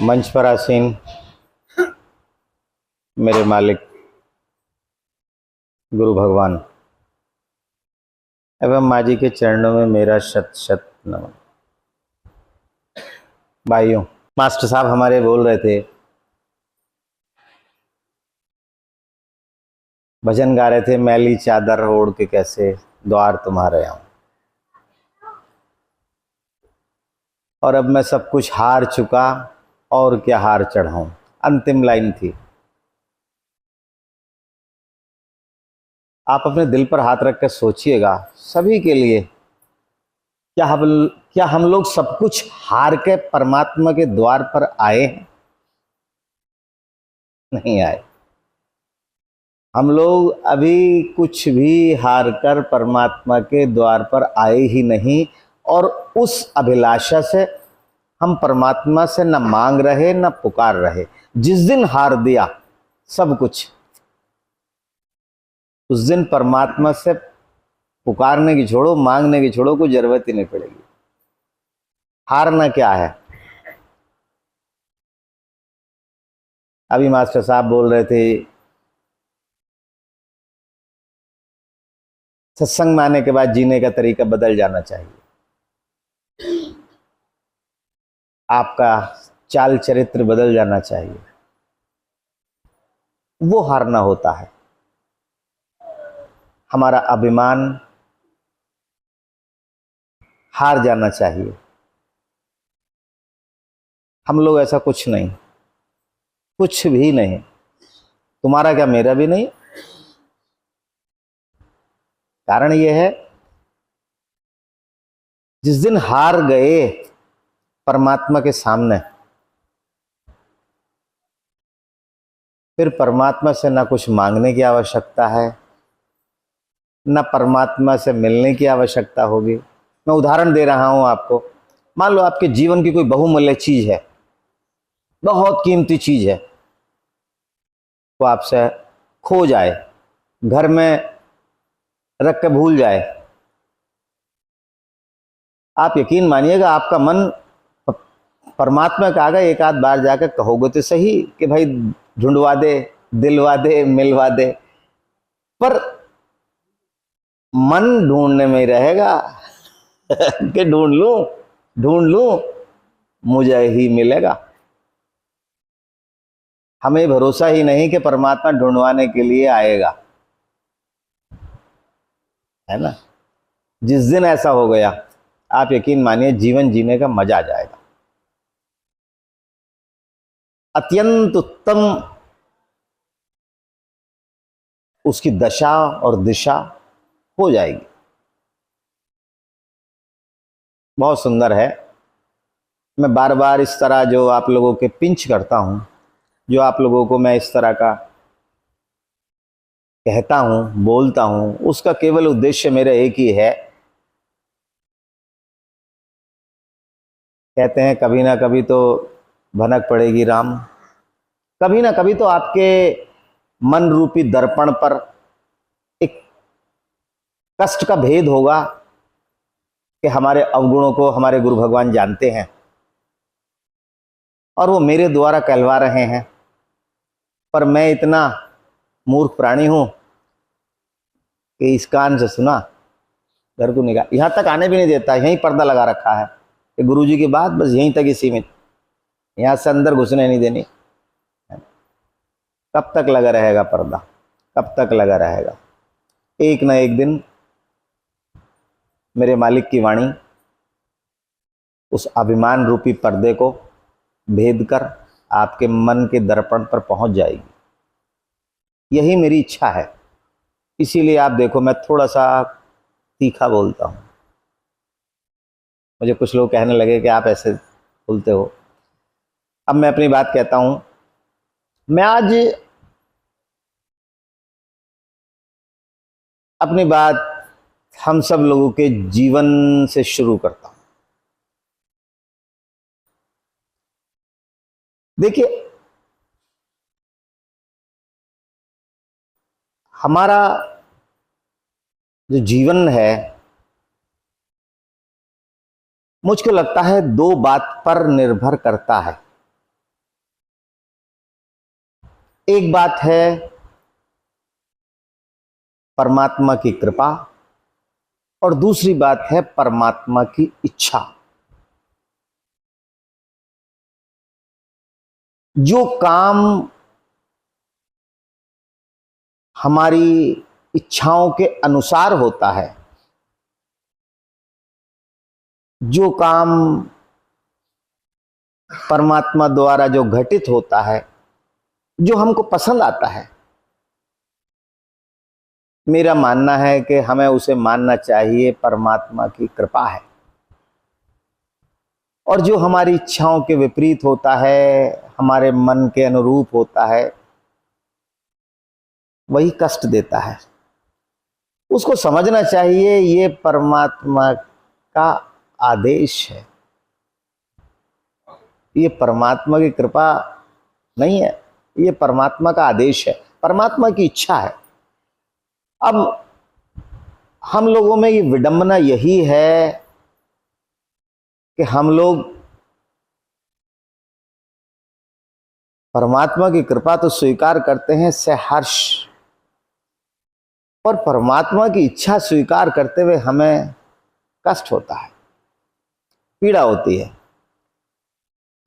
मंच पर आसीन मेरे मालिक गुरु भगवान एवं माँ जी के चरणों में मेरा शत शत नमन। भाइयों, मास्टर साहब हमारे बोल रहे थे, भजन गा रहे थे, मैली चादर ओढ़ के कैसे द्वार तुम्हारे आऊं। और अब मैं सब कुछ हार चुका और क्या हार चढ़ाऊं, अंतिम लाइन थी। आप अपने दिल पर हाथ रख कर सोचिएगा, सभी के लिए, क्या हम लोग सब कुछ हार के परमात्मा के द्वार पर आए हैं? नहीं आए। हम लोग अभी कुछ भी हार कर परमात्मा के द्वार पर आए ही नहीं, और उस अभिलाषा से हम परमात्मा से न मांग रहे न पुकार रहे। जिस दिन हार दिया सब कुछ, उस दिन परमात्मा से पुकारने की छोड़ो, मांगने की छोड़ो, कोई जरूरत ही नहीं पड़ेगी। हारना क्या है? अभी मास्टर साहब बोल रहे थे, सत्संग में आने के बाद जीने का तरीका बदल जाना चाहिए, आपका चाल चरित्र बदल जाना चाहिए। वो हारना होता है। हमारा अभिमान हार जाना चाहिए। हम लोग ऐसा कुछ नहीं, कुछ भी नहीं, तुम्हारा क्या मेरा भी नहीं। कारण ये है, जिस दिन हार गए परमात्मा के सामने, फिर परमात्मा से ना कुछ मांगने की आवश्यकता है, ना परमात्मा से मिलने की आवश्यकता होगी। मैं उदाहरण दे रहा हूं आपको। मान लो आपके जीवन की कोई बहुमूल्य चीज है, बहुत कीमती चीज है, तो आपसे खो जाए, घर में रख के भूल जाए, आप यकीन मानिएगा आपका मन परमात्मा के आगे एक आध बार जाकर कहोगे तो सही कि भाई ढूंढवा दे, दिलवा दे, मिलवा दे, पर मन ढूंढने में ही रहेगा कि ढूंढ लूं मुझे ही मिलेगा। हमें भरोसा ही नहीं कि परमात्मा ढूंढवाने के लिए आएगा, है ना। जिस दिन ऐसा हो गया, आप यकीन मानिए जीवन जीने का मजा आ जाएगा। अत्यंत उत्तम उसकी दशा और दिशा हो जाएगी। बहुत सुंदर है। मैं बार बार इस तरह जो आप लोगों के पिंच करता हूं, जो आप लोगों को मैं इस तरह का कहता हूं, बोलता हूं, उसका केवल उद्देश्य मेरा एक ही है। कहते हैं कभी ना कभी तो भनक पड़ेगी राम, कभी ना कभी तो आपके मन रूपी दर्पण पर एक कष्ट का भेद होगा कि हमारे अवगुणों को हमारे गुरु भगवान जानते हैं और वो मेरे द्वारा कहलवा रहे हैं। पर मैं इतना मूर्ख प्राणी हूं कि इस कान से सुना, घर को निकाल, यहां तक आने भी नहीं देता। यहीं पर्दा लगा रखा है कि गुरुजी की बात बस यहीं तक ही सीमित, यहां से अंदर घुसने नहीं देनी। कब तक लगा रहेगा पर्दा? कब तक लगा रहेगा? एक ना एक दिन मेरे मालिक की वाणी उस अभिमान रूपी पर्दे को भेद कर आपके मन के दर्पण पर पहुंच जाएगी। यही मेरी इच्छा है। इसीलिए आप देखो, मैं थोड़ा सा तीखा बोलता हूं। मुझे कुछ लोग कहने लगे कि आप ऐसे बोलते हो। अब मैं अपनी बात कहता हूं। मैं आज अपनी बात हम सब लोगों के जीवन से शुरू करता हूं। देखिए, हमारा जो जीवन है, मुझको लगता है दो बात पर निर्भर करता है। एक बात है परमात्मा की कृपा और दूसरी बात है परमात्मा की इच्छा। जो काम हमारी इच्छाओं के अनुसार होता है, जो काम परमात्मा द्वारा जो घटित होता है, जो हमको पसंद आता है, मेरा मानना है कि हमें उसे मानना चाहिए परमात्मा की कृपा है। और जो हमारी इच्छाओं के विपरीत होता है, हमारे मन के अनुरूप होता है, वही कष्ट देता है। उसको समझना चाहिए ये परमात्मा का आदेश है, ये परमात्मा की कृपा नहीं है, ये परमात्मा का आदेश है, परमात्मा की इच्छा है। अब हम लोगों में ये विडंबना यही है कि हम लोग परमात्मा की कृपा तो स्वीकार करते हैं सहर्ष, पर परमात्मा की इच्छा स्वीकार करते हुए हमें कष्ट होता है, पीड़ा होती है।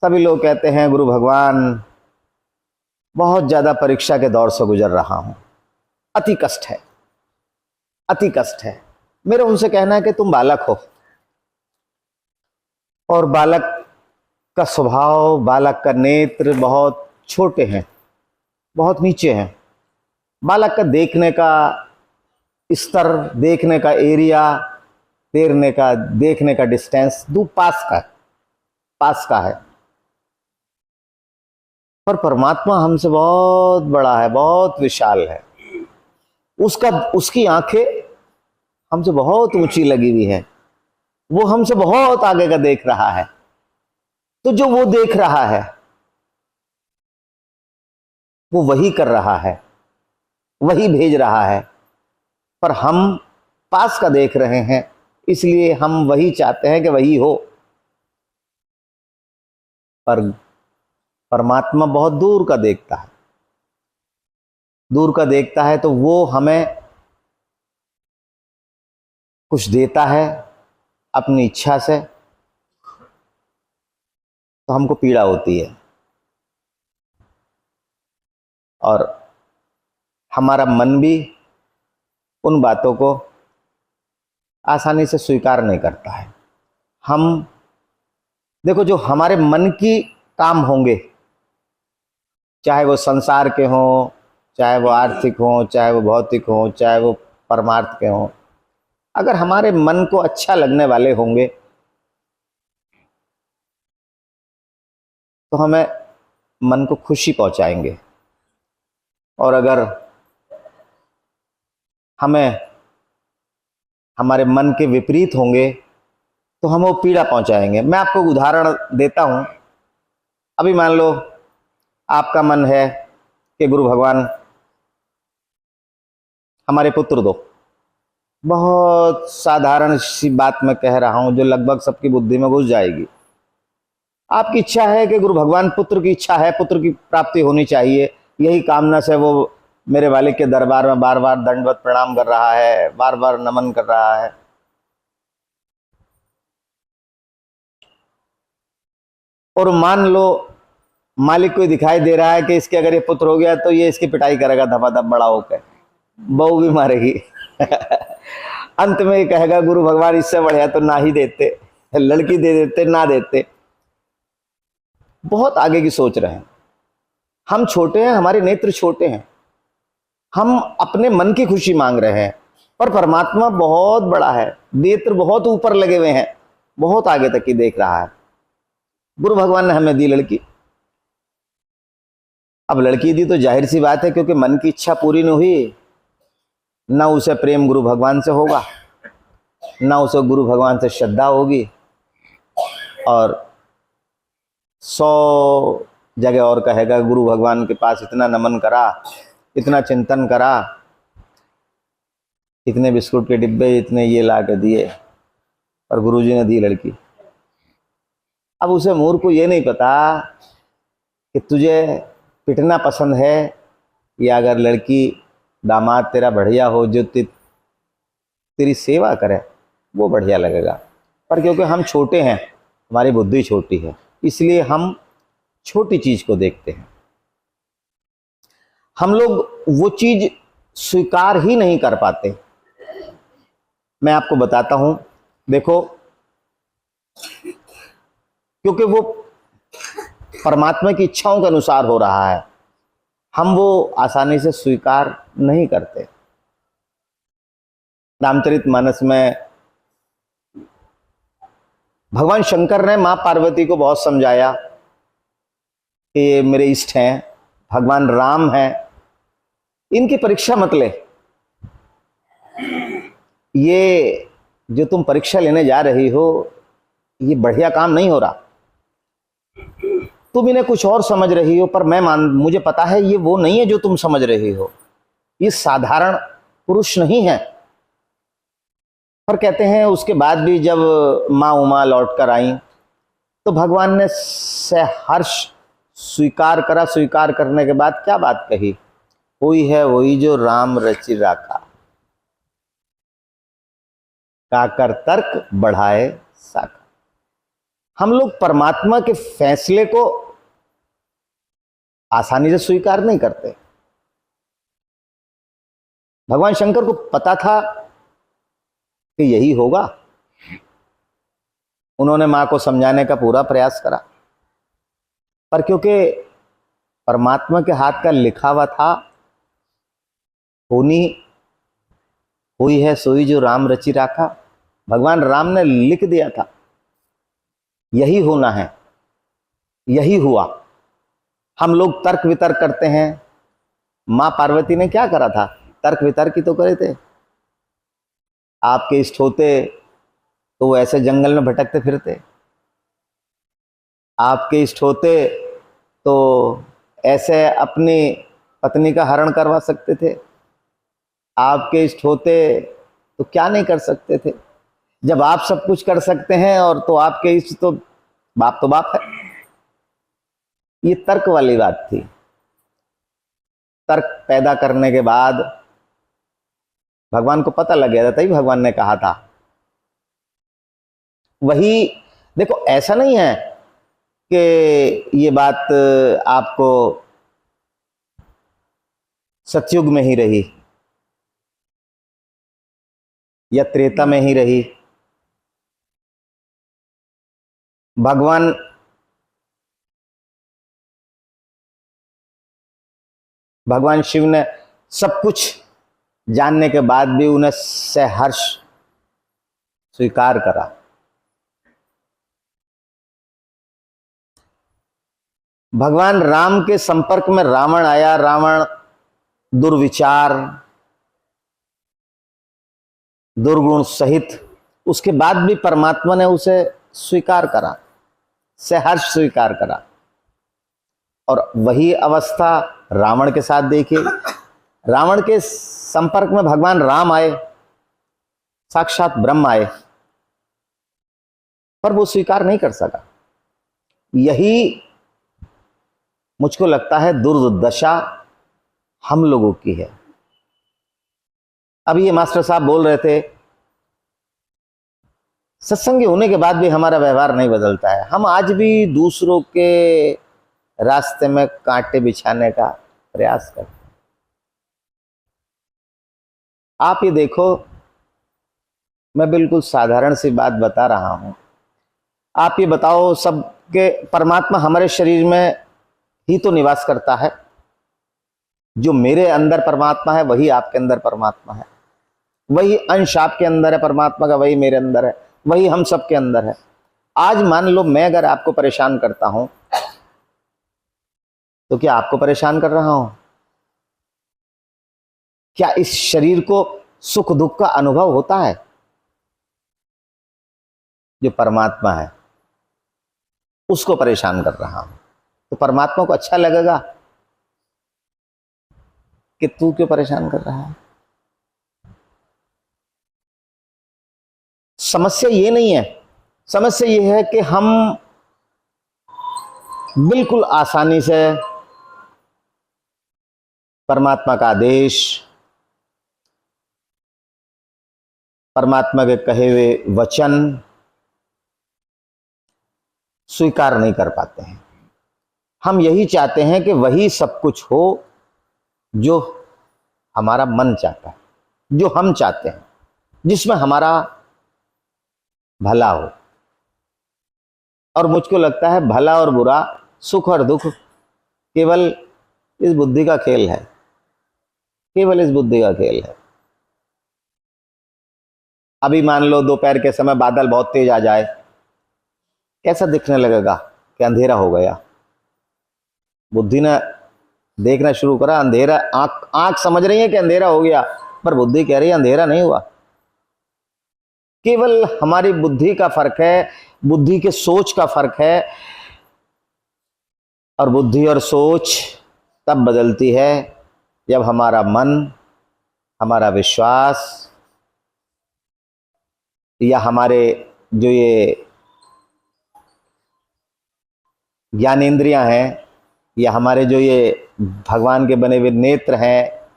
सभी लोग कहते हैं गुरु भगवान बहुत ज्यादा परीक्षा के दौर से गुजर रहा हूं, अति कष्ट है, अति कष्ट है। मेरा उनसे कहना है कि तुम बालक हो और बालक का स्वभाव, बालक का नेत्र बहुत छोटे हैं, बहुत नीचे हैं। बालक का देखने का स्तर, देखने का एरिया, देखने का डिस्टेंस दूर पास का है। पर परमात्मा हमसे बहुत बड़ा है, बहुत विशाल है। उसकी आंखें हमसे बहुत ऊंची लगी हुई है, वो हमसे बहुत आगे का देख रहा है। तो जो वो देख रहा है वो वही कर रहा है, वही भेज रहा है, पर हम पास का देख रहे हैं, इसलिए हम वही चाहते हैं कि वही हो। पर परमात्मा बहुत दूर का देखता है, दूर का देखता है, तो वो हमें कुछ देता है अपनी इच्छा से, तो हमको पीड़ा होती है और हमारा मन भी उन बातों को आसानी से स्वीकार नहीं करता है। हम देखो, जो हमारे मन की काम होंगे, चाहे वो संसार के हों, चाहे वो आर्थिक हों, चाहे वो भौतिक हों, चाहे वो परमार्थ के हों, अगर हमारे मन को अच्छा लगने वाले होंगे तो हमें मन को खुशी पहुंचाएंगे, और अगर हमें हमारे मन के विपरीत होंगे तो हमें वो पीड़ा पहुंचाएंगे। मैं आपको उदाहरण देता हूं। अभी मान लो आपका मन है कि गुरु भगवान हमारे पुत्र दो। बहुत साधारण सी बात मैं कह रहा हूं जो लगभग सबकी बुद्धि में घुस जाएगी। आपकी इच्छा है कि गुरु भगवान, पुत्र की इच्छा है, पुत्र की प्राप्ति होनी चाहिए, यही कामना से वो मेरे वालिद के दरबार में बार बार दंडवत प्रणाम कर रहा है, बार बार नमन कर रहा है। और मान लो मालिक को दिखाई दे रहा है कि इसके अगर ये पुत्र हो गया तो ये इसकी पिटाई करेगा धपाधप बड़ा होकर, बहू भी मारेगी। अंत में ये कहेगा गुरु भगवान इससे बढ़िया तो ना ही देते, लड़की दे देते, ना देते। बहुत आगे की सोच रहे हैं। हम छोटे हैं, हमारे नेत्र छोटे हैं, हम अपने मन की खुशी मांग रहे हैं, पर परमात्मा बहुत बड़ा है, नेत्र बहुत ऊपर लगे हुए हैं, बहुत आगे तक की देख रहा है। गुरु भगवान ने हमें दी लड़की। अब लड़की दी तो जाहिर सी बात है, क्योंकि मन की इच्छा पूरी नहीं हुई, ना उसे प्रेम गुरु भगवान से होगा, ना उसे गुरु भगवान से श्रद्धा होगी, और 100 जगह और कहेगा गुरु भगवान के पास इतना नमन करा, इतना चिंतन करा, इतने बिस्कुट के डिब्बे, इतने ये ला के दिए, और गुरुजी ने दी लड़की। अब उसे मूर्ख को ये नहीं पता कि तुझे पिटना पसंद है या अगर लड़की दामाद तेरा बढ़िया हो जो तेरी सेवा करे, वो बढ़िया लगेगा। पर क्योंकि हम छोटे हैं, हमारी बुद्धि छोटी है, इसलिए हम छोटी चीज को देखते हैं। हम लोग वो चीज स्वीकार ही नहीं कर पाते। मैं आपको बताता हूं, देखो, क्योंकि वो परमात्मा की इच्छाओं के अनुसार हो रहा है, हम वो आसानी से स्वीकार नहीं करते। रामचरितमानस में भगवान शंकर ने मां पार्वती को बहुत समझाया कि ये मेरे इष्ट हैं, भगवान राम हैं, इनकी परीक्षा मत ले। ये जो तुम परीक्षा लेने जा रही हो, ये बढ़िया काम नहीं हो रहा। तुम इन्हें कुछ और समझ रही हो, पर मुझे पता है ये वो नहीं है जो तुम समझ रही हो। ये साधारण पुरुष नहीं है। पर कहते हैं उसके बाद भी जब माँ उमा लौट कर आई तो भगवान ने सहर्ष स्वीकार करा। स्वीकार करने के बाद क्या बात कही? कोई है वही जो राम रचि राखा, काकर तर्क बढ़ाए साखा। हम लोग परमात्मा के फैसले को आसानी से स्वीकार नहीं करते। भगवान शंकर को पता था कि यही होगा। उन्होंने मां को समझाने का पूरा प्रयास करा, पर क्योंकि परमात्मा के हाथ का लिखा हुआ था, होनी हुई है सोई जो राम रचि राखा। भगवान राम ने लिख दिया था, यही होना है, यही हुआ। हम लोग तर्क वितर्क करते हैं। मां पार्वती ने क्या करा था? तर्क वितर्क ही तो करे थे। आपके इष्ट होते तो वो ऐसे जंगल में भटकते फिरते, आपके इष्ट होते तो ऐसे अपनी पत्नी का हरण करवा सकते थे, आपके इष्ट होते तो क्या नहीं कर सकते थे। जब आप सब कुछ कर सकते हैं और तो आपके इष्ट तो बाप है। ये तर्क वाली बात थी। तर्क पैदा करने के बाद भगवान को पता लग गया था, तभी भगवान ने कहा था। वही देखो, ऐसा नहीं है कि ये बात आपको सतयुग में ही रही या त्रेता में ही रही। भगवान शिव ने सब कुछ जानने के बाद भी उन्हें सहर्ष स्वीकार करा। भगवान राम के संपर्क में रावण आया। रावण दुर्विचार, दुर्गुण सहित, उसके बाद भी परमात्मा ने उसे स्वीकार करा, सहर्ष स्वीकार करा। और वही अवस्था रावण के साथ देखिए। रावण के संपर्क में भगवान राम आए, साक्षात ब्रह्म आए, पर वो स्वीकार नहीं कर सका। यही मुझको लगता है दुर्दशा हम लोगों की है। अभी ये मास्टर साहब बोल रहे थे, सत्संगी होने के बाद भी हमारा व्यवहार नहीं बदलता है। हम आज भी दूसरों के रास्ते में कांटे बिछाने का प्रयास करते हैं। आप ये देखो, मैं बिल्कुल साधारण सी बात बता रहा हूं। आप ये बताओ, सबके परमात्मा हमारे शरीर में ही तो निवास करता है। जो मेरे अंदर परमात्मा है वही आपके अंदर परमात्मा है। वही अंश आपके अंदर है परमात्मा का, वही मेरे अंदर है, वही हम सबके अंदर है। आज मान लो मैं अगर आपको परेशान करता हूं तो क्या आपको परेशान कर रहा हूं? क्या इस शरीर को सुख दुख का अनुभव होता है? जो परमात्मा है उसको परेशान कर रहा हूं, तो परमात्मा को अच्छा लगेगा कि तू क्यों परेशान कर रहा है? समस्या ये नहीं है। समस्या ये है कि हम बिल्कुल आसानी से परमात्मा का आदेश, परमात्मा के कहे हुए वचन स्वीकार नहीं कर पाते हैं। हम यही चाहते हैं कि वही सब कुछ हो जो हमारा मन चाहता है, जो हम चाहते हैं, जिसमें हमारा भला हो। और मुझको लगता है भला और बुरा, सुख और दुख केवल इस बुद्धि का खेल है, केवल इस बुद्धि का खेल है। अभी मान लो दोपहर के समय बादल बहुत तेज आ जाए, कैसा दिखने लगेगा कि अंधेरा हो गया। बुद्धि ने देखना शुरू करा अंधेरा, आंख समझ रही है कि अंधेरा हो गया, पर बुद्धि कह रही है अंधेरा नहीं हुआ। केवल हमारी बुद्धि का फर्क है, बुद्धि के सोच का फर्क है। और बुद्धि और सोच तब बदलती है जब हमारा मन, हमारा विश्वास या हमारे जो ये ज्ञानेंद्रियां हैं या हमारे जो ये भगवान के बने हुए नेत्र हैं,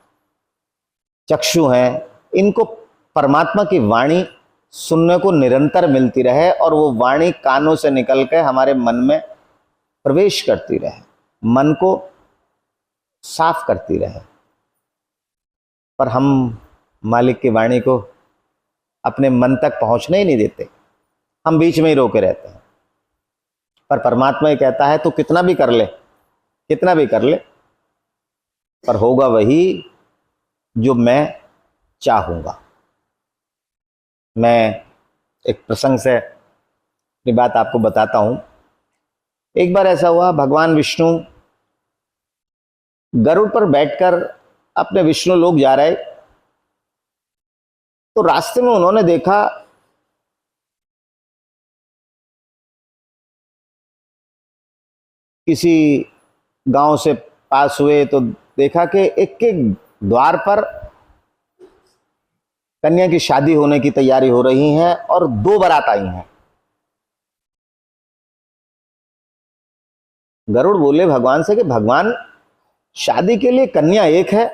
चक्षु हैं, इनको परमात्मा की वाणी सुनने को निरंतर मिलती रहे और वो वाणी कानों से निकल के हमारे मन में प्रवेश करती रहे, मन को साफ करती रहे। पर हम मालिक की वाणी को अपने मन तक पहुंचने ही नहीं देते, हम बीच में ही रोके रहते हैं। पर परमात्मा ये कहता है तो कितना भी कर ले, कितना भी कर ले, पर होगा वही जो मैं चाहूंगा। मैं एक प्रसंग से अपनी बात आपको बताता हूं। एक बार ऐसा हुआ, भगवान विष्णु गरुड़ पर बैठकर अपने विष्णु लोक जा रहे, तो रास्ते में उन्होंने देखा किसी गांव से पास हुए तो देखा कि एक एक द्वार पर कन्या की शादी होने की तैयारी हो रही है और 2 बारात आई हैं। गरुड़ बोले भगवान से कि भगवान, शादी के लिए कन्या एक है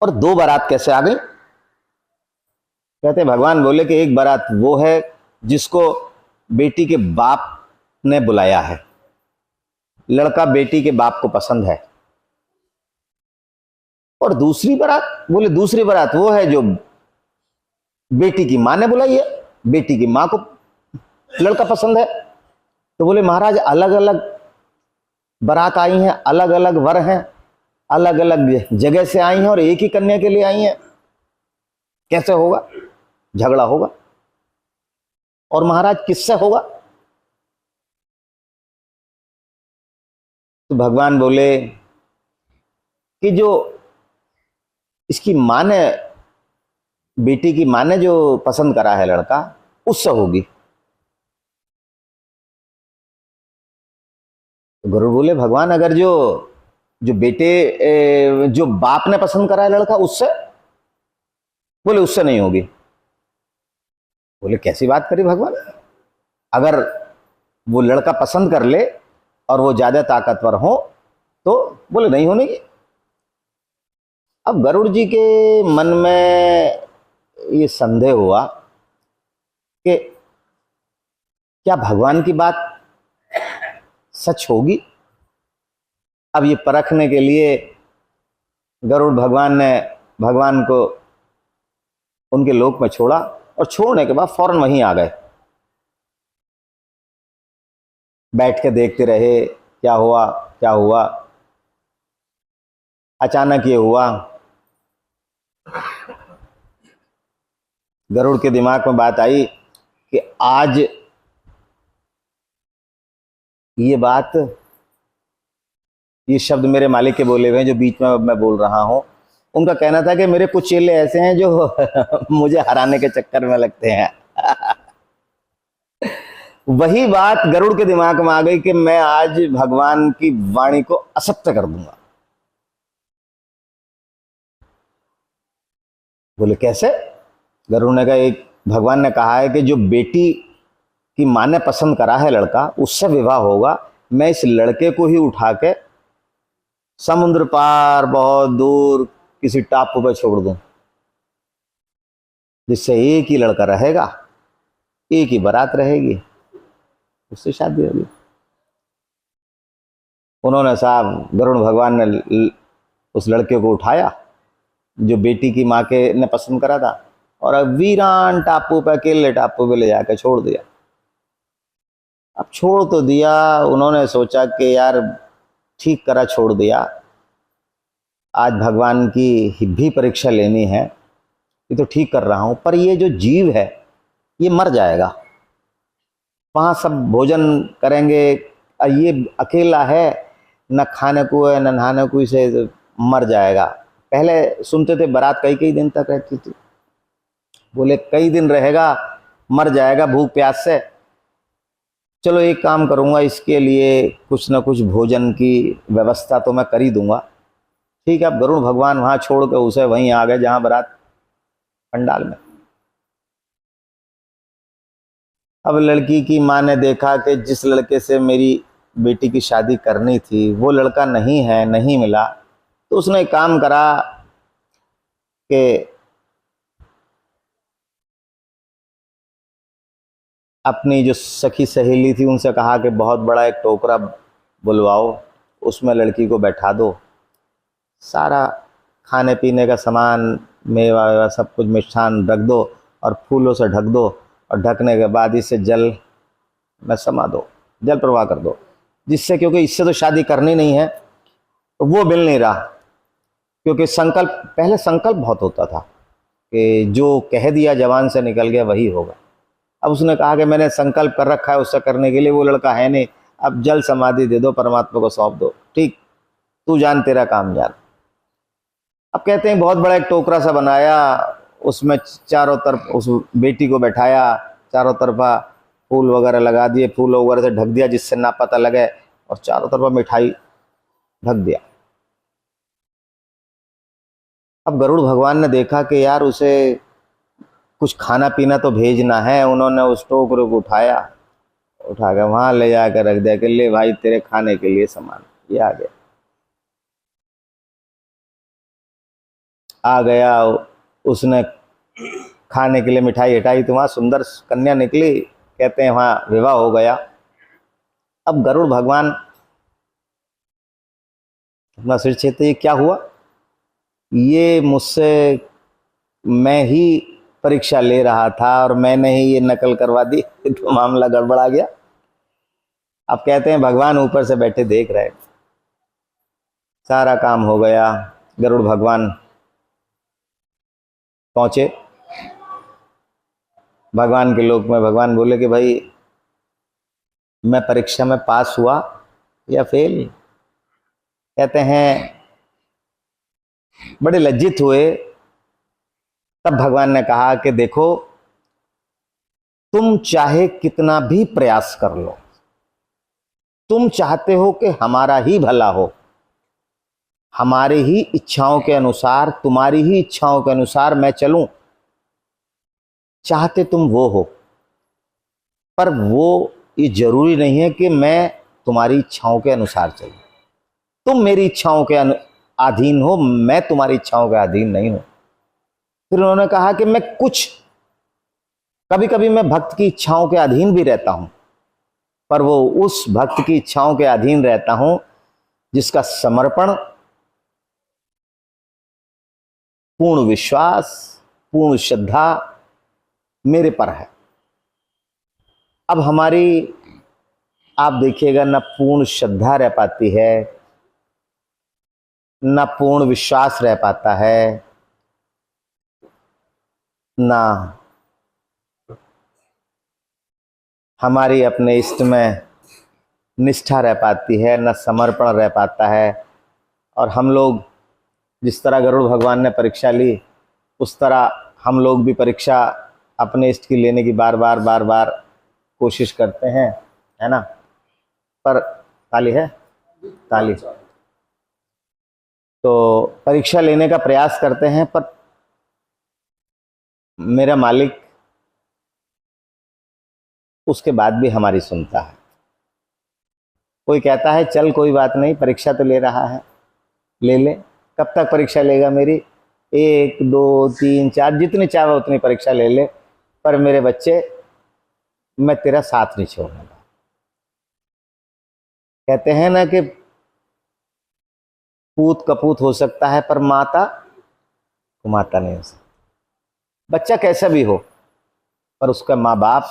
और 2 बारात कैसे आ गई? कहते भगवान बोले कि एक बारात वो है जिसको बेटी के बाप ने बुलाया है, लड़का बेटी के बाप को पसंद है। और दूसरी बारात, बोले दूसरी बारात वो है जो बेटी की मां ने बुलाई है, बेटी की मां को लड़का पसंद है। तो बोले महाराज अलग अलग बारात आई हैं, अलग अलग वर हैं, अलग अलग जगह से आई हैं और एक ही कन्या के लिए आई हैं, कैसे होगा? झगड़ा होगा। और महाराज किससे होगा? तो भगवान बोले कि जो इसकी मां ने, बेटी की मां ने जो पसंद करा है लड़का, उससे होगी। तो गुरु बोले भगवान अगर जो बेटे, जो बाप ने पसंद करा है लड़का, उससे? बोले उससे नहीं होगी। बोले कैसी बात करी भगवान? अगर वो लड़का पसंद कर ले और वो ज्यादा ताकतवर हो तो? बोले नहीं होने की। अब गरुड़ जी के मन में ये संदेह हुआ कि क्या भगवान की बात सच होगी? अब ये परखने के लिए गरुड़ भगवान को उनके लोक में छोड़ा और छोड़ने के बाद फौरन वहीं आ गए। बैठ के देखते रहे क्या हुआ क्या हुआ। अचानक ये हुआ, गरुड़ के दिमाग में बात आई कि आज ये शब्द मेरे मालिक के बोले हुए हैं जो बीच में मैं बोल रहा हूं। उनका कहना था कि मेरे कुछ चेले ऐसे हैं जो मुझे हराने के चक्कर में लगते हैं। वही बात गरुड़ के दिमाग में आ गई कि मैं आज भगवान की वाणी को असत्य कर दूंगा। बोले कैसे? गरुड़ ने कहा एक भगवान ने कहा है कि जो बेटी की मां ने पसंद करा है लड़का, उससे विवाह होगा। मैं इस लड़के को ही उठा के समुद्र पार बहुत दूर किसी टापू पे छोड़ दूं, जिससे एक ही लड़का रहेगा, एक ही बारात रहेगी, उससे शादी होगी। उन्होंने साहब गरुड़ भगवान ने उस लड़के को उठाया जो बेटी की माँ के ने पसंद करा था, और अब वीरान टापू पे, अकेले टापू पे ले जाकर छोड़ दिया। अब छोड़ तो दिया, उन्होंने सोचा कि यार ठीक करा, छोड़ दिया, आज भगवान की भी परीक्षा लेनी है, ये तो ठीक कर रहा हूं, पर ये जो जीव है ये मर जाएगा, वहां सब भोजन करेंगे, ये अकेला है, न खाने को है न नहाने को, इसे तो मर जाएगा। पहले सुनते थे बारात कई कई दिन तक रहती थी, बोले कई दिन रहेगा, मर जाएगा भूख प्यास से। चलो एक काम करूंगा, इसके लिए कुछ न कुछ भोजन की व्यवस्था तो मैं कर ही दूंगा। ठीक है, अब गरुड़ भगवान वहां छोड़ कर उसे वहीं आ गए जहां बारात, पंडाल में। अब लड़की की माँ ने देखा कि जिस लड़के से मेरी बेटी की शादी करनी थी वो लड़का नहीं है, नहीं मिला, तो उसने एक काम करा कि अपनी जो सखी सहेली थी उनसे कहा कि बहुत बड़ा एक टोकरा बुलवाओ, उसमें लड़की को बैठा दो, सारा खाने पीने का सामान, मेवा वेवा सब कुछ, मिष्ठान रख दो और फूलों से ढक दो, और ढकने के बाद इसे जल में समा दो, जल प्रवाह कर दो, जिससे, क्योंकि इससे तो शादी करनी नहीं है, तो वो मिल नहीं रहा, क्योंकि संकल्प, पहले संकल्प बहुत होता था कि जो कह दिया जवान से निकल गया वही होगा। अब उसने कहा कि मैंने संकल्प कर रखा है उससे करने के लिए, वो लड़का है नहीं, अब जल समाधि दे दो, परमात्मा को सौंप दो, ठीक, तू जान, तेरा काम जान। अब कहते हैं बहुत बड़ा एक टोकरा सा बनाया, उसमें चारों तरफ उस बेटी को बैठाया, चारों तरफा फूल वगैरह लगा दिए, फूल वगैरह से ढक दिया जिससे ना पता लगे, और चारों तरफा मिठाई ढक दिया। अब गरुड़ भगवान ने देखा कि यार उसे कुछ खाना पीना तो भेजना है, उन्होंने उस टोकरे को उठाया, उठा कर वहां ले जाकर रख दिया कि ले भाई तेरे खाने के लिए सामान, ये आ गया। आ गया, उसने खाने के लिए मिठाई हटाई, तो वहां सुंदर कन्या निकली, कहते हैं वहां विवाह हो गया। अब गरुड़ भगवान अपना सिर छेते, ये क्या हुआ, ये मुझसे, मैं ही परीक्षा ले रहा था और मैंने ही ये नकल करवा दी, तो मामला गड़बड़ा गया। अब कहते हैं भगवान ऊपर से बैठे देख रहे, सारा काम हो गया, गरुड़ भगवान पहुंचे भगवान के लोक में। भगवान बोले कि भाई मैं परीक्षा में पास हुआ या फेल। कहते हैं बड़े लज्जित हुए। तब भगवान ने कहा कि देखो, तुम चाहे कितना भी प्रयास कर लो, तुम चाहते हो कि हमारा ही भला हो, हमारे ही इच्छाओं के अनुसार, तुम्हारी ही इच्छाओं के अनुसार मैं चलूं, चाहते तुम वो हो, पर वो ये जरूरी नहीं है कि मैं तुम्हारी इच्छाओं के अनुसार चलूं। तुम मेरी इच्छाओं के अधीन हो, मैं तुम्हारी इच्छाओं के अधीन नहीं हूं। फिर उन्होंने कहा कि मैं कुछ, कभी कभी मैं भक्त की इच्छाओं के अधीन भी रहता हूं, पर वो उस भक्त की इच्छाओं के अधीन रहता हूं जिसका समर्पण, पूर्ण विश्वास, पूर्ण श्रद्धा मेरे पर है। अब हमारी, आप देखिएगा, न पूर्ण श्रद्धा रह पाती है, न पूर्ण विश्वास रह पाता है, ना हमारी अपने इष्ट में निष्ठा रह पाती है, न समर्पण रह पाता है। और हम लोग जिस तरह गरुड़ भगवान ने परीक्षा ली, उस तरह हम लोग भी परीक्षा अपने इष्ट की लेने की बार बार कोशिश करते हैं, है ना। पर ताली है, ताली, तो परीक्षा लेने का प्रयास करते हैं, पर मेरा मालिक उसके बाद भी हमारी सुनता है। कोई कहता है चल कोई बात नहीं, परीक्षा तो ले रहा है, ले ले। कब तक परीक्षा लेगा मेरी? 1 2 3 4 जितनी चाहे उतनी परीक्षा ले ले, पर मेरे बच्चे मैं तेरा साथ नहीं छोड़ूंगा। कहते हैं ना कि पूत कपूत हो सकता है पर माता कुमाता नहीं हो सकता। बच्चा कैसा भी हो पर उसका माँ बाप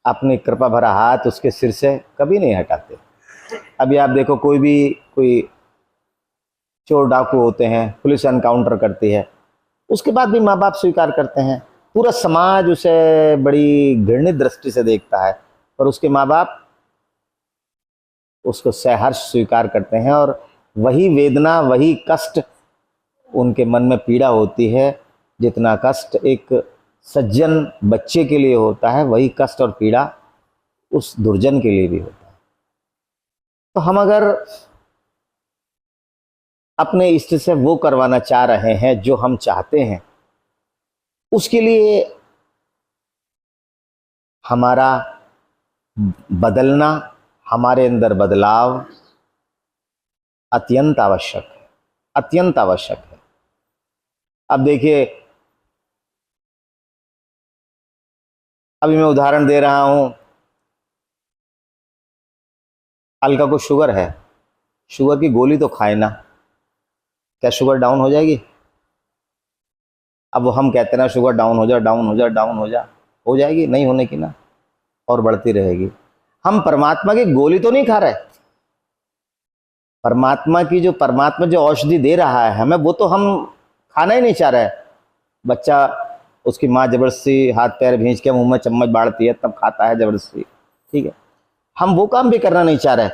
अपनी कृपा भरा हाथ उसके सिर से कभी नहीं हटाते। अभी आप देखो, कोई चोर डाकू होते हैं, पुलिस एनकाउंटर करती है, उसके बाद भी माँ बाप स्वीकार करते हैं। पूरा समाज उसे बड़ी घृणित दृष्टि से देखता है, पर उसके माँ बाप उसको सहर्ष स्वीकार करते हैं। और वही वेदना, वही कष्ट उनके मन में पीड़ा होती है। जितना कष्ट एक सज्जन बच्चे के लिए होता है, वही कष्ट और पीड़ा उस दुर्जन के लिए भी होता है। तो हम अगर अपने इष्ट से वो करवाना चाह रहे हैं जो हम चाहते हैं, उसके लिए हमारा बदलना, हमारे अंदर बदलाव अत्यंत आवश्यक है, अत्यंत आवश्यक है। अब देखिए, अभी मैं उदाहरण दे रहा हूं, अलका को शुगर है, शुगर की गोली तो खाए ना, क्या शुगर डाउन हो जाएगी? अब वो हम कहते हैं ना शुगर डाउन हो जा, डाउन हो जा, डाउन हो जा, हो जाएगी? नहीं होने की ना, और बढ़ती रहेगी। हम परमात्मा की गोली तो नहीं खा रहे, परमात्मा जो औषधि दे रहा है हमें, वो तो हम खाना ही नहीं चाह रहे। बच्चा, उसकी माँ जबरदस्ती हाथ पैर भींच के मुंह में चम्मच बाढ़ती है तब खाता है जबरदस्ती, ठीक है। हम वो काम भी करना नहीं चाह रहे,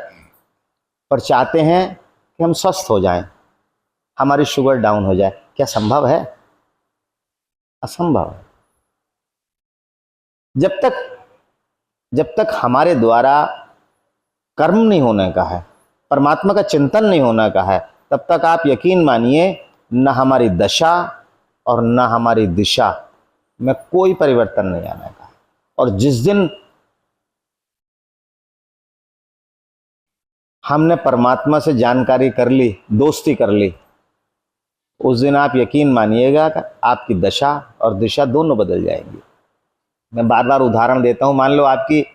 पर चाहते हैं कि हम स्वस्थ हो जाएं, हमारी शुगर डाउन हो जाए। क्या संभव है? असंभव है। जब तक हमारे द्वारा कर्म नहीं होने का है, परमात्मा का चिंतन नहीं होने का है, तब तक आप यकीन मानिए न हमारी दशा और न हमारी दिशा में कोई परिवर्तन नहीं आने का। और जिस दिन हमने परमात्मा से जानकारी कर ली, दोस्ती कर ली, उस दिन आप यकीन मानिएगा कि आपकी दशा और दिशा दोनों बदल जाएंगी। मैं बार बार उदाहरण देता हूं। मान लो आपकी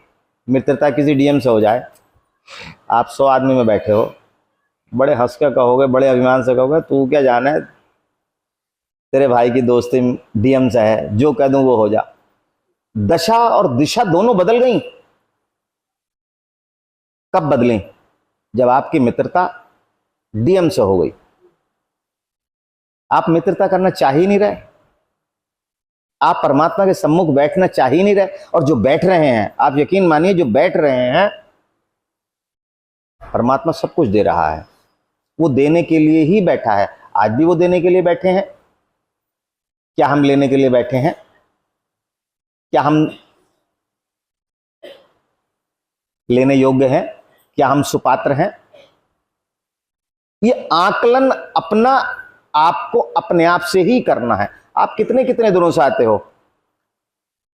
मित्रता किसी डीएम से हो जाए, आप 100 आदमी में बैठे हो, बड़े हंस के कहोगे, बड़े अभिमान से कहोगे, तू क्या जाने, तेरे भाई की दोस्ती डीएम से है, जो कह दूं वो हो जा। दशा और दिशा दोनों बदल गई। कब बदली? जब आपकी मित्रता डीएम से हो गई। आप मित्रता करना चाह ही नहीं रहे, आप परमात्मा के सम्मुख बैठना चाह ही नहीं रहे। और जो बैठ रहे हैं, आप यकीन मानिए, जो बैठ रहे हैं, परमात्मा सब कुछ दे रहा है, वो देने के लिए ही बैठा है। आज भी वो देने के लिए बैठे हैं। क्या हम लेने के लिए बैठे हैं? क्या हम लेने योग्य हैं? क्या हम सुपात्र हैं? ये आकलन अपना आपको अपने आप से ही करना है। आप कितने कितने दिनों से आते हो?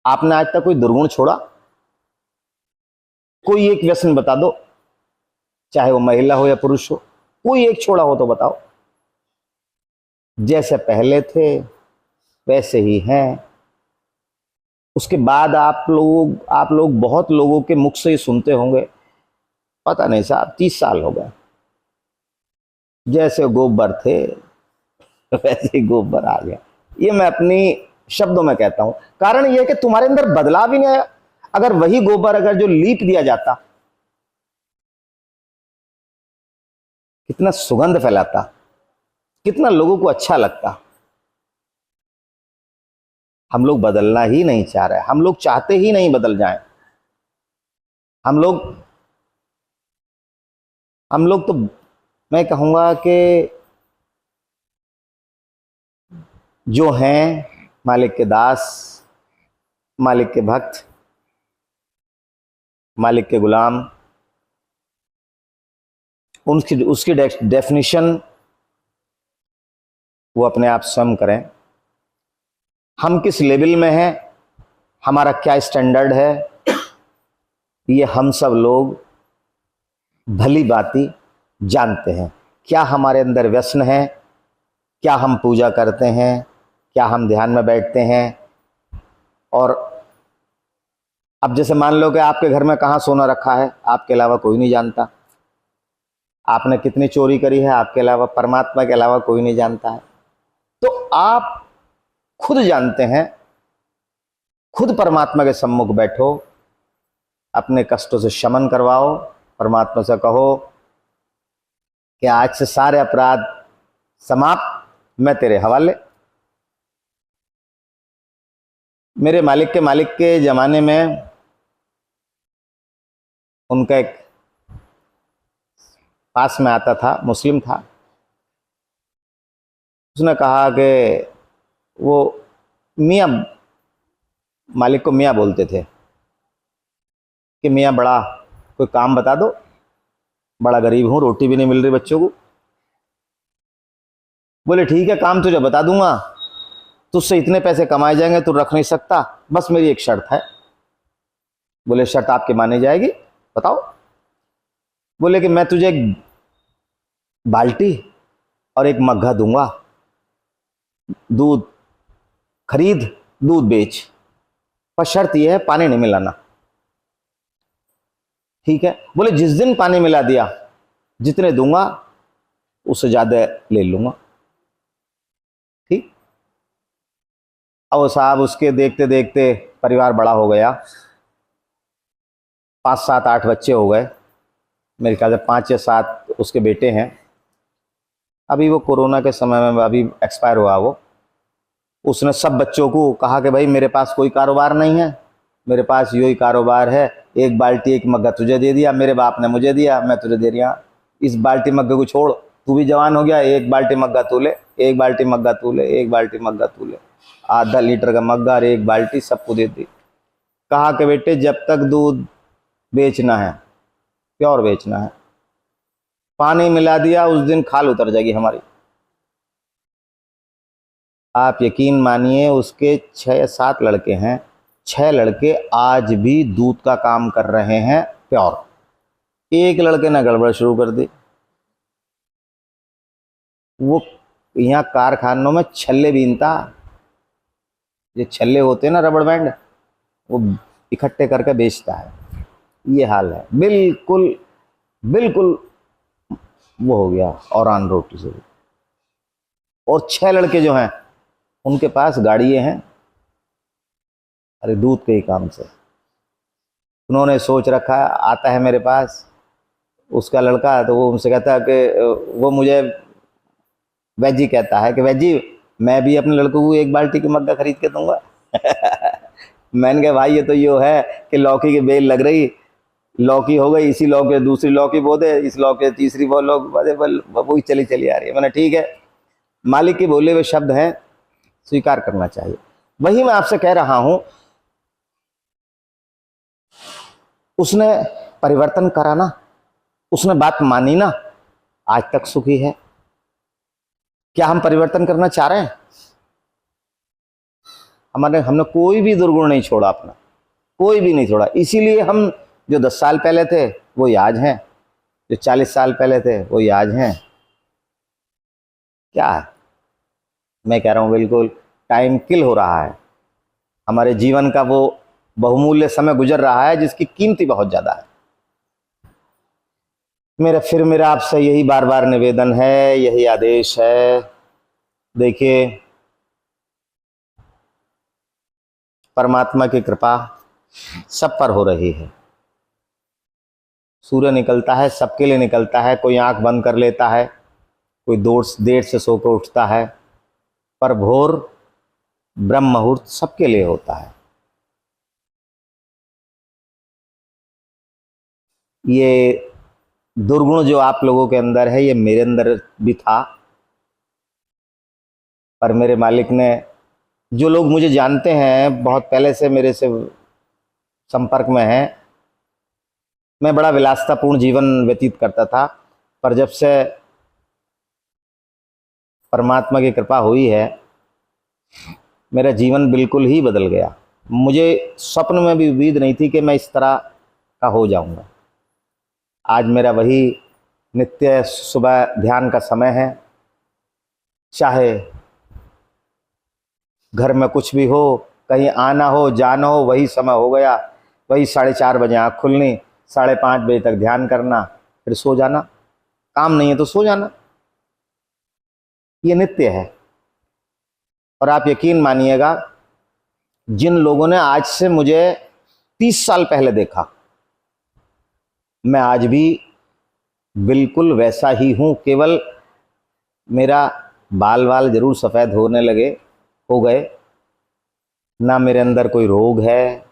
आपने आज तक कोई दुर्गुण छोड़ा? कोई एक व्यसन बता दो, चाहे वो महिला हो या पुरुष हो, कोई एक छोड़ा हो तो बताओ। जैसे पहले थे वैसे ही हैं। उसके बाद आप लोग बहुत लोगों के मुख से ही सुनते होंगे, पता नहीं साहब 30 साल हो गए, जैसे गोबर थे वैसे ही गोबर आ गया। ये मैं अपनी शब्दों में कहता हूं। कारण यह है कि तुम्हारे अंदर बदलाव ही नहीं आया। अगर वही गोबर अगर जो लीप दिया जाता, कितना सुगंध फैलाता, कितना लोगों को अच्छा लगता। हम लोग बदलना ही नहीं चाह रहे, हम लोग चाहते ही नहीं बदल जाएं। हम लोग तो मैं कहूंगा कि जो हैं मालिक के दास, मालिक के भक्त, मालिक के गुलाम, उसकी डेफिनेशन वो अपने आप स्वयं करें। हम किस लेवल में हैं, हमारा क्या स्टैंडर्ड है, ये हम सब लोग भली भांति जानते हैं। क्या हमारे अंदर व्यसन है, क्या हम पूजा करते हैं, क्या हम ध्यान में बैठते हैं। और अब जैसे मान लो कि आपके घर में कहाँ सोना रखा है, आपके अलावा कोई नहीं जानता। आपने कितनी चोरी करी है, आपके अलावा, परमात्मा के अलावा कोई नहीं जानता है। तो आप खुद जानते हैं, खुद परमात्मा के सम्मुख बैठो, अपने कष्टों से शमन करवाओ, परमात्मा से कहो कि आज से सारे अपराध समाप्त, मैं तेरे हवाले। मेरे मालिक के जमाने में उनका एक पास में आता था, मुस्लिम था। उसने कहा कि वो मियाँ, मालिक को मियाँ बोलते थे कि मियाँ बड़ा कोई काम बता दो, बड़ा गरीब हूँ, रोटी भी नहीं मिल रही बच्चों को। बोले ठीक है, काम तुझे बता दूंगा, तुझसे इतने पैसे कमाए जाएंगे, तू रख नहीं सकता, बस मेरी एक शर्त है। बोले शर्त आपकी मानी जाएगी, बताओ। बोले कि मैं तुझे एक बाल्टी और एक मग्घा दूंगा, दूध खरीद, दूध बेच, पर शर्त यह है पानी नहीं मिलाना। ठीक है। बोले जिस दिन पानी मिला दिया, जितने दूंगा उससे ज्यादा ले लूंगा। ठीक। अब वो साहब उसके देखते देखते परिवार बड़ा हो गया, 5 7 8 बच्चे हो गए, मेरे ख्याल से 5 या 7 उसके बेटे हैं। अभी वो कोरोना के समय में अभी एक्सपायर हुआ वो। उसने सब बच्चों को कहा कि भाई मेरे पास कोई कारोबार नहीं है, मेरे पास यही कारोबार है, एक बाल्टी एक मग्गा तुझे दे दिया, मेरे बाप ने मुझे दिया, मैं तुझे दे रहा। इस बाल्टी मग्गे को छोड़, तू भी जवान हो गया, एक बाल्टी मग्गा तू ले, एक बाल्टी मग्गा तू ले, एक बाल्टी मग्गा तू ले। आधा लीटर का मग्गा और एक बाल्टी सबको दे दी। कहा कि बेटे जब तक दूध बेचना है, प्योर बेचना है, पानी मिला दिया उस दिन खाल उतर जाएगी हमारी। आप यकीन मानिए उसके 6 या 7 लड़के हैं, 6 लड़के आज भी दूध का काम कर रहे हैं प्योर। एक लड़के ने गड़बड़ शुरू कर दी। वो यहाँ कारखानों में छल्ले बीनता, ये छल्ले होते हैं ना रबड़ बैंड, वो इकट्ठे करके बेचता है। ये हाल है, बिल्कुल बिल्कुल वो हो गया औरान रोटी से। और 6 लड़के जो हैं उनके पास गाड़ियाँ हैं, अरे दूध के ही काम से। उन्होंने सोच रखा है, आता है मेरे पास उसका लड़का, तो वो उनसे कहता है कि वो मुझे वैजी कहता है कि वैजी मैं भी अपने लड़कों को एक बाल्टी की मग्गा खरीद के दूंगा। मैंने कहा भाई ये तो यो है कि लौकी की बेल लग रही, लौकी हो गई, इसी लौकी दूसरी लौकी बो दे, इस लौकी तीसरी वो लौकी, वही चली चली आ रही है। मैंने ठीक है, मालिक के बोले हुए शब्द हैं, स्वीकार करना चाहिए। वही मैं आपसे कह रहा हूं, उसने परिवर्तन करा ना, उसने बात मानी ना, आज तक सुखी है। क्या हम परिवर्तन करना चाह रहे हैं? हमने कोई भी दुर्गुण नहीं छोड़ा अपना, कोई भी नहीं छोड़ा। इसीलिए हम जो 10 साल पहले थे वो आज हैं, जो 40 साल पहले थे वो आज हैं। क्या है, मैं कह रहा हूं बिल्कुल टाइम किल हो रहा है, हमारे जीवन का वो बहुमूल्य समय गुजर रहा है जिसकी कीमती बहुत ज्यादा है। मेरा आपसे यही बार बार निवेदन है, यही आदेश है। देखिए परमात्मा की कृपा सब पर हो रही है। सूर्य निकलता है, सबके लिए निकलता है। कोई आंख बंद कर लेता है, कोई देर से सो कर उठता है, पर भोर ब्रह्म मुहूर्त सबके लिए होता है। ये दुर्गुण जो आप लोगों के अंदर है, ये मेरे अंदर भी था, पर मेरे मालिक ने, जो लोग मुझे जानते हैं, बहुत पहले से मेरे से संपर्क में हैं, मैं बड़ा विलासितापूर्ण जीवन व्यतीत करता था, पर जब से परमात्मा की कृपा हुई है, मेरा जीवन बिल्कुल ही बदल गया। मुझे स्वप्न में भी उम्मीद नहीं थी कि मैं इस तरह का हो जाऊंगा। आज मेरा वही नित्य सुबह ध्यान का समय है, चाहे घर में कुछ भी हो, कहीं आना हो जाना हो, वही समय हो गया, वही 4:30 बजे आँख खुलनी, 5:30 बजे तक ध्यान करना, फिर सो जाना। काम नहीं है तो सो जाना, ये नित्य है। और आप यकीन मानिएगा, जिन लोगों ने आज से मुझे 30 साल पहले देखा, मैं आज भी बिल्कुल वैसा ही हूँ। केवल मेरा बाल वाल जरूर सफ़ेद होने लगे, हो गए। ना मेरे अंदर कोई रोग है,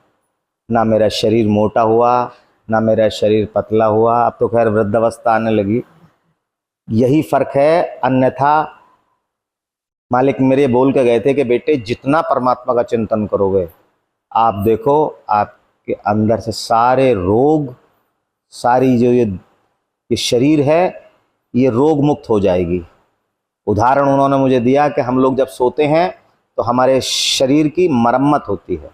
ना मेरा शरीर मोटा हुआ, ना मेरा शरीर पतला हुआ। अब तो खैर वृद्धावस्था आने लगी, यही फ़र्क है। अन्यथा मालिक मेरे बोल के गए थे कि बेटे जितना परमात्मा का चिंतन करोगे, आप देखो आपके अंदर से सारे रोग, सारी जो ये शरीर है, ये रोग मुक्त हो जाएगी। उदाहरण उन्होंने मुझे दिया कि हम लोग जब सोते हैं तो हमारे शरीर की मरम्मत होती है।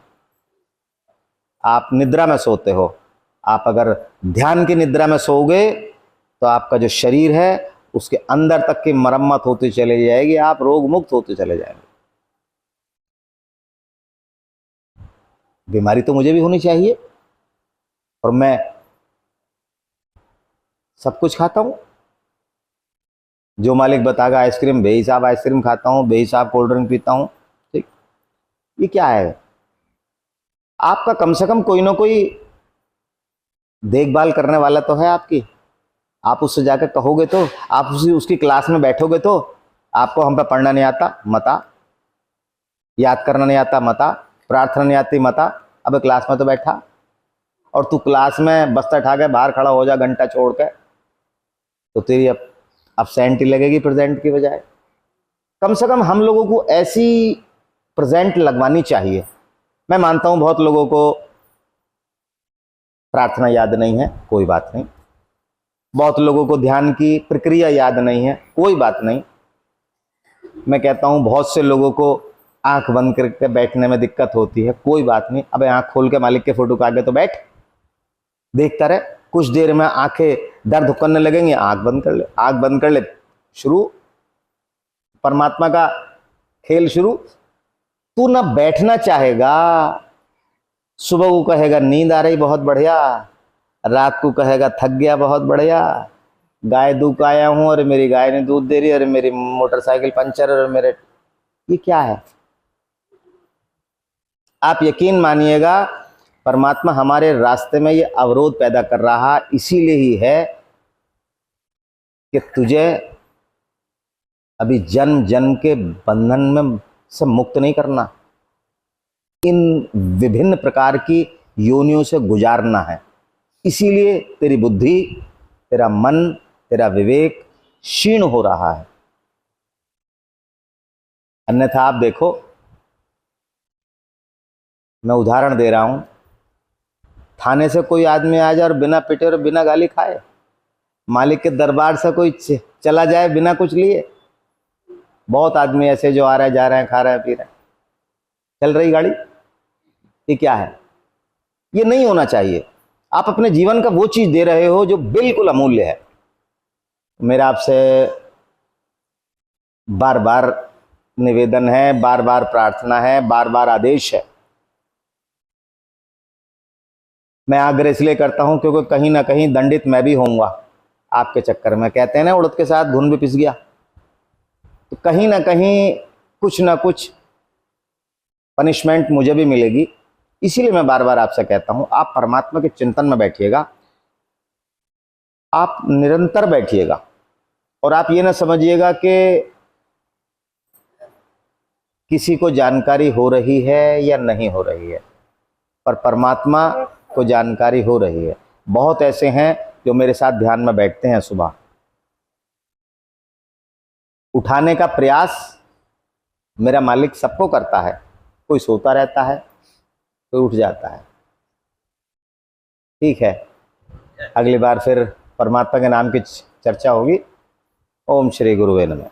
आप निद्रा में सोते हो, आप अगर ध्यान की निद्रा में सोओगे तो आपका जो शरीर है उसके अंदर तक की मरम्मत होती चली जाएगी, आप रोग मुक्त होते चले जाएंगे। बीमारी तो मुझे भी होनी चाहिए, और मैं सब कुछ खाता हूँ। जो मालिक बताएगा आइसक्रीम, बेहिसाब आइसक्रीम खाता हूँ, बेहिसाब कोल्ड ड्रिंक पीता हूँ। ठीक, ये क्या है? आपका कम से कम कोई ना कोई देखभाल करने वाला तो है आपकी। आप उससे जाकर कहोगे तो, आप उसकी क्लास में बैठोगे तो, आपको हम पे पढ़ना नहीं आता मता, याद करना नहीं आता मता, प्रार्थना नहीं आती मता, अब क्लास में तो बैठा। और तू क्लास में बस्ता उठा के बाहर खड़ा हो जा घंटा छोड़ के, तो तेरी अब अब्सेंट ही लगेगी प्रेजेंट की बजाय। कम से कम हम लोगों को ऐसी प्रेजेंट लगवानी चाहिए। मैं मानता हूँ बहुत लोगों को प्रार्थना याद नहीं है, कोई बात नहीं। बहुत लोगों को ध्यान की प्रक्रिया याद नहीं है, कोई बात नहीं। मैं कहता हूँ बहुत से लोगों को आंख बंद करके बैठने में दिक्कत होती है, कोई बात नहीं। अबे आंख खोल के मालिक के फोटो के आगे तो बैठ, देखता रहे। कुछ देर में आंखें दर्द करने लगेंगी, आंख बंद कर ले, आंख बंद कर ले, शुरू परमात्मा का खेल शुरू। तू ना बैठना चाहेगा, सुबह को कहेगा नींद आ रही बहुत बढ़िया, रात को कहेगा थक गया बहुत बढ़िया, गाय दूध आया हूँ, अरे मेरी गाय ने दूध दे रही, अरे मेरी मोटरसाइकिल पंचर, अरे मेरे, ये क्या है? आप यकीन मानिएगा, परमात्मा हमारे रास्ते में ये अवरोध पैदा कर रहा इसीलिए ही है कि तुझे अभी जन्म जन्म के बंधन में से मुक्त नहीं करना, इन विभिन्न प्रकार की योनियों से गुजारना है। इसीलिए तेरी बुद्धि, तेरा मन, तेरा विवेक क्षीण हो रहा है। अन्यथा आप देखो, मैं उदाहरण दे रहा हूं, थाने से कोई आदमी आ जाए और बिना पिटे और बिना गाली खाए, मालिक के दरबार से कोई चला जाए बिना कुछ लिए। बहुत आदमी ऐसे जो आ रहे हैं, जा रहे हैं, खा रहे हैं, पी रहे हैं, चल रही गाड़ी, ये क्या है? ये नहीं होना चाहिए। आप अपने जीवन का वो चीज दे रहे हो जो बिल्कुल अमूल्य है। मेरा आपसे बार बार निवेदन है, बार बार प्रार्थना है, बार बार आदेश है। मैं आग्रह इसलिए करता हूं क्योंकि कहीं ना कहीं दंडित मैं भी होऊंगा आपके चक्कर में। कहते हैं ना, उड़द के साथ धुन भी पिस गया, तो कहीं ना कुछ पनिशमेंट मुझे भी मिलेगी। इसीलिए मैं बार बार आपसे कहता हूं, आप परमात्मा के चिंतन में बैठिएगा, आप निरंतर बैठिएगा। और आप ये ना समझिएगा कि किसी को जानकारी हो रही है या नहीं हो रही है, पर परमात्मा को जानकारी हो रही है। बहुत ऐसे हैं जो मेरे साथ ध्यान में बैठते हैं, सुबह उठाने का प्रयास मेरा मालिक सबको करता है। कोई सोता रहता है, कोई उठ जाता है। ठीक है, अगली बार फिर परमात्मा के नाम की चर्चा होगी। ओम श्री गुरुवे नमः।